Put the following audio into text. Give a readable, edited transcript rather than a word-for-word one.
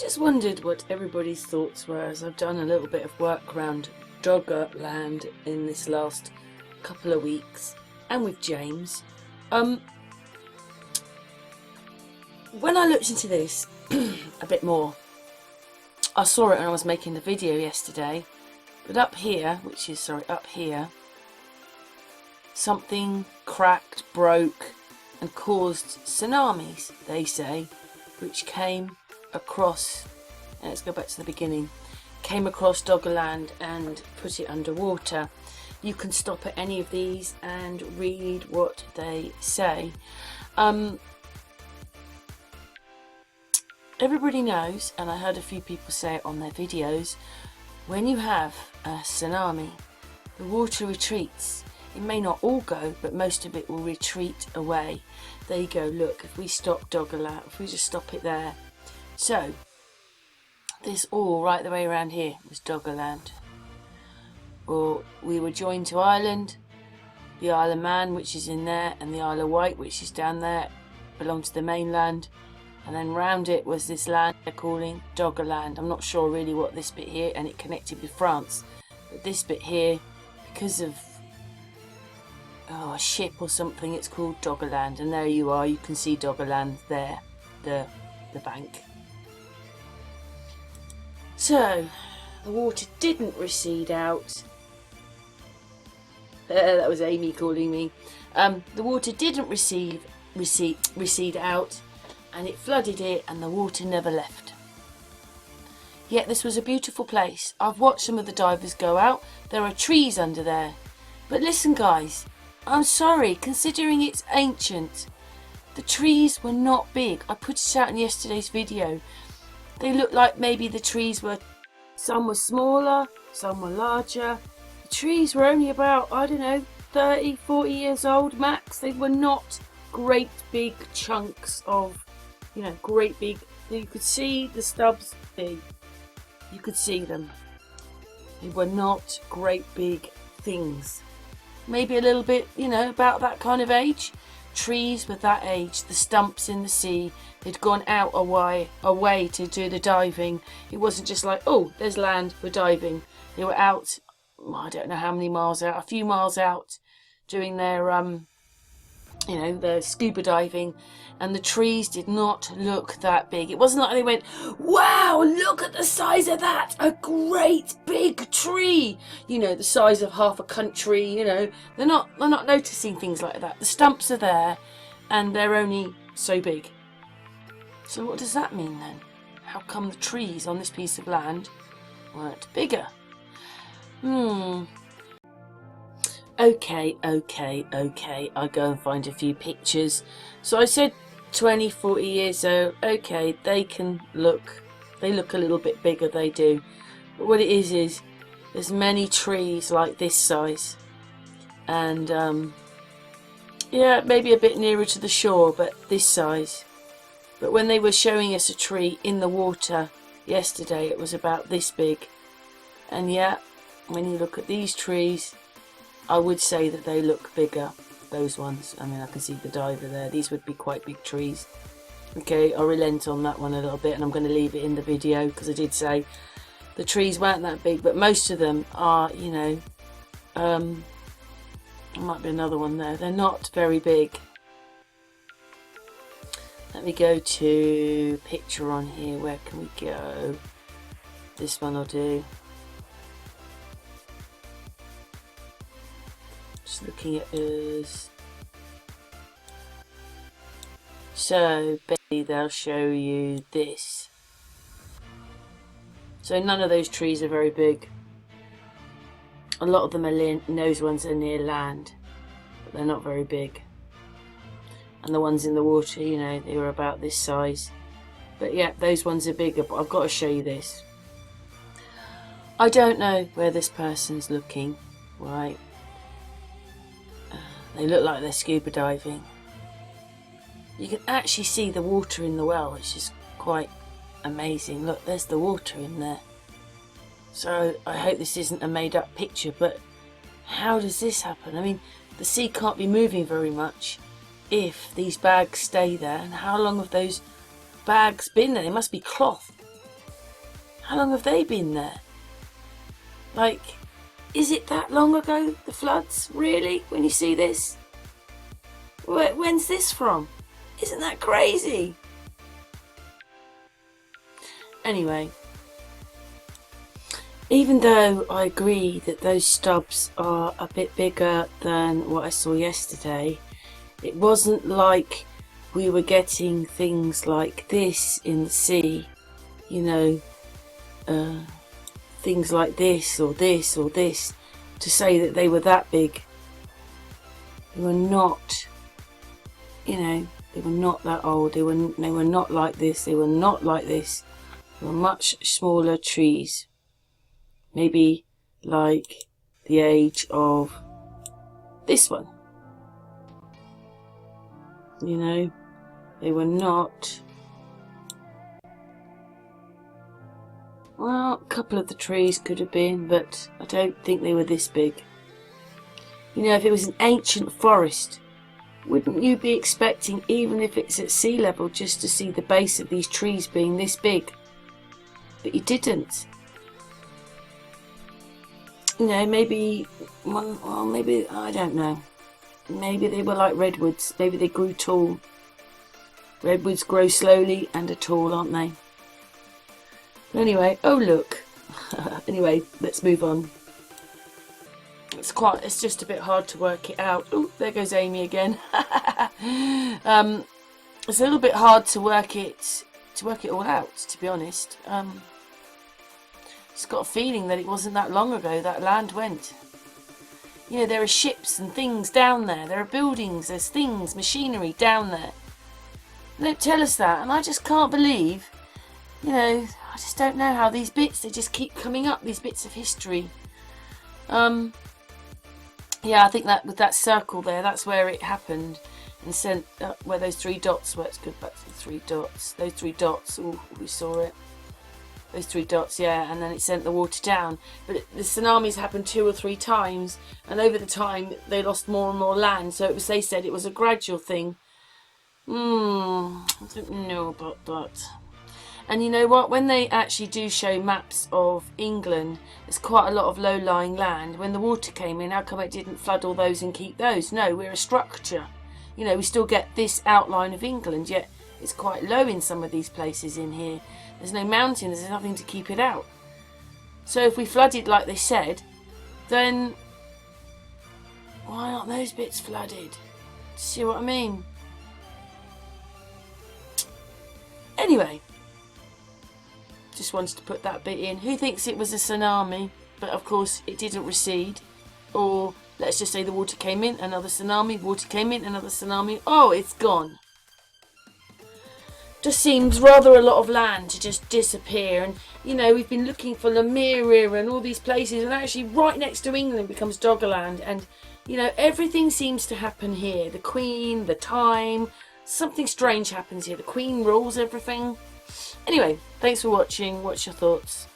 just wondered what everybody's thoughts were, as I've done a little bit of work around Doggerland in this last couple of weeks, and with James. When I looked into this a bit more, I saw it when I was making the video yesterday, but up here, up here, something cracked, broke, and caused tsunamis, they say, which came across, let's go back to the beginning, came across Doggerland and put it underwater. You can stop at any of these and read what they say. Everybody knows, and I heard a few people say it on their videos, when you have a tsunami, the water retreats. It may not all go, but most of it will retreat away. There you go, look, if we stop Doggerland, if we just stop it there. So, this all right the way around here was Doggerland. Or we were joined to Ireland, the Isle of Man, which is in there, and the Isle of Wight, which is down there, belonged to the mainland. And then round it was this land they're calling Doggerland. I'm not sure really what this bit here, and it connected with France. But this bit here, because of a ship or something, it's called Doggerland. And there you are, you can see Doggerland there, the bank. So, the water didn't recede out. That was Amy calling me. The water didn't recede out. And it flooded it, and the water never left. Yet this was a beautiful place. I've watched some of the divers go out. There are trees under there. But listen guys, I'm sorry, considering it's ancient, the trees were not big. I put it out in yesterday's video. They looked like maybe the trees were, some were smaller, some were larger. The trees were only about, I don't know, 30, 40 years old max. They were not great big chunks of, great big, you could see the stubs big, you could see them. They were not great big things. Maybe a little bit, about that kind of age. Trees with that age, the stumps in the sea, they'd gone out away to do the diving. It wasn't just like, oh, there's land, we're diving. They were out, I don't know how many miles out, a few miles out, doing their the scuba diving, and the trees did not look that big. It wasn't like they went, wow, look at the size of that, a great big tree, the size of half a country. They're not noticing things like that. The stumps are there and they're only so big. So what does that mean then? How come the trees on this piece of land weren't bigger? Okay, I go and find a few pictures. So I said 20, 40 years old. Okay, they look a little bit bigger, they do. But what it is there's many trees like this size. And, maybe a bit nearer to the shore, but this size. But when they were showing us a tree in the water yesterday, it was about this big. And when you look at these trees, I would say that they look bigger, those ones. I mean, I can see the diver there. These would be quite big trees. Okay, I'll relent on that one a little bit, and I'm going to leave it in the video, because I did say the trees weren't that big, but most of them are, there might be another one there. They're not very big. Let me go to picture on here. Where can we go? This one will do. Just looking at us. So basically they'll show you this. So none of those trees are very big. A lot of them are those ones are near land, but they're not very big. And the ones in the water, they were about this size. But yeah, those ones are bigger, but I've got to show you this. I don't know where this person's looking, right? They look like they're scuba diving. You can actually see the water in the well, which is quite amazing. Look, there's the water in there. So I hope this isn't a made up picture, but how does this happen? I mean, the sea can't be moving very much if these bags stay there. And how long have those bags been there? They must be cloth. How long have they been there? Like, is it that long ago, the floods? Really? When you see this? When's this from? Isn't that crazy? Anyway, even though I agree that those stubs are a bit bigger than what I saw yesterday, it wasn't like we were getting things like this in the sea, you know, things like this or this or this, to say that they were that big. They were not, you know, they were not that old. They were not like this. They were not like this. They were much smaller trees. Maybe like the age of this one. You know, they were not. Well, a couple of the trees could have been, but I don't think they were this big. You know, if it was an ancient forest, wouldn't you be expecting, even if it's at sea level, just to see the base of these trees being this big? But you didn't. You know, maybe one, well, maybe, I don't know. Maybe they were like redwoods. Maybe they grew tall. Redwoods grow slowly and are tall, aren't they? Anyway, oh look. Anyway, let's move on. It's just a bit hard to work it out. Oh, there goes Amy again. It's a little bit hard to work it all out, to be honest. Just got a feeling that it wasn't that long ago that land went. You know, there are ships and things down there. There are buildings, there's things, machinery down there. They don't tell us that, and I just can't believe, you know, I just don't know how these bits, they just keep coming up, these bits of history. Yeah, I think that with that circle there, that's where it happened. And sent, where those 3 dots were. Let's go back to the 3 dots. Those 3 dots, oh, we saw it. Those 3 dots, yeah, and then it sent the water down. But the tsunamis happened 2 or 3 times, and over the time, they lost more and more land. So they said it was a gradual thing. I don't know about that. And you know what? When they actually do show maps of England, there's quite a lot of low-lying land. When the water came in, how come it didn't flood all those and keep those? No, we're a structure. You know, we still get this outline of England, yet it's quite low in some of these places in here. There's no mountains, there's nothing to keep it out. So if we flooded like they said, then why aren't those bits flooded? See what I mean? Anyway, just wanted to put that bit in. Who thinks it was a tsunami, but of course it didn't recede? Or let's just say the water came in, another tsunami, water came in, another tsunami. Oh, it's gone. Just seems rather a lot of land to just disappear. And you know, we've been looking for Lemuria and all these places, and actually right next to England becomes Doggerland. And you know, everything seems to happen here. The Queen, the time, something strange happens here. The Queen rules everything. Anyway, thanks for watching. What's your thoughts?